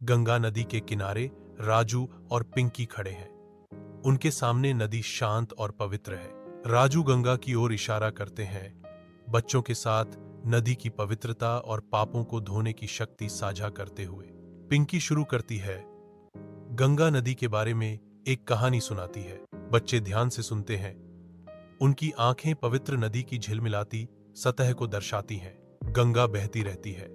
गंगा नदी के किनारे राजू और पिंकी खड़े हैं। उनके सामने नदी शांत और पवित्र है। राजू गंगा की ओर इशारा करते हैं, बच्चों के साथ नदी की पवित्रता और पापों को धोने की शक्ति साझा करते हुए। पिंकी शुरू करती है, गंगा नदी के बारे में एक कहानी सुनाती है। बच्चे ध्यान से सुनते हैं। उनकी आंखें पवित्र नदी की झिलमिलाती सतह को दर्शाती हैं। गंगा बहती रहती है,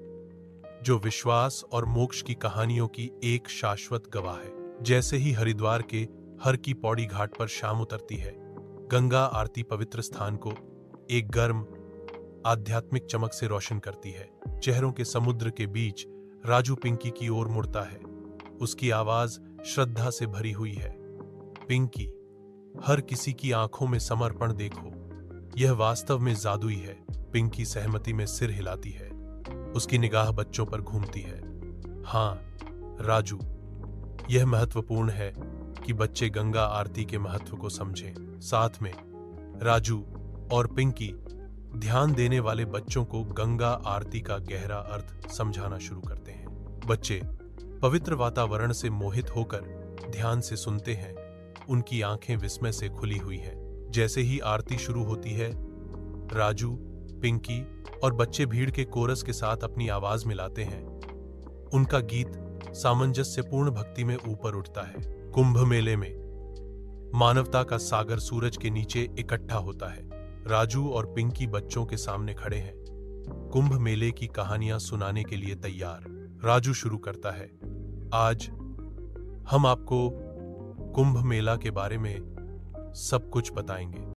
जो विश्वास और मोक्ष की कहानियों की एक शाश्वत गवाह है। जैसे ही हरिद्वार के हर की पौड़ी घाट पर शाम उतरती है, गंगा आरती पवित्र स्थान को एक गर्म आध्यात्मिक चमक से रोशन करती है। चेहरों के समुद्र के बीच राजू पिंकी की ओर मुड़ता है। उसकी आवाज श्रद्धा से भरी हुई है, पिंकी, हर किसी की आंखों में समर्पण देखो, यह वास्तव में जादुई है। पिंकी सहमति में सिर हिलाती है। उसकी निगाह बच्चों पर घूमती है। हाँ राजू, यह महत्वपूर्ण है कि बच्चे गंगा आरती के महत्व को समझें। साथ में राजू और पिंकी ध्यान देने वाले बच्चों को गंगा आरती का गहरा अर्थ समझाना शुरू करते हैं। बच्चे पवित्र वातावरण से मोहित होकर ध्यान से सुनते हैं। उनकी आंखें विस्मय से खुली हुई हैं। जैसे ही आरती शुरू होती है, राजू, पिंकी और बच्चे भीड़ के कोरस के साथ अपनी आवाज मिलाते हैं। उनका गीत सामंजस्यपूर्ण भक्ति में ऊपर उठता है। कुंभ मेले में मानवता का सागर सूरज के नीचे इकट्ठा होता है। राजू और पिंकी बच्चों के सामने खड़े हैं, कुंभ मेले की कहानियां सुनाने के लिए तैयार। राजू शुरू करता है, आज हम आपको कुंभ मेला के बारे में सब कुछ बताएंगे।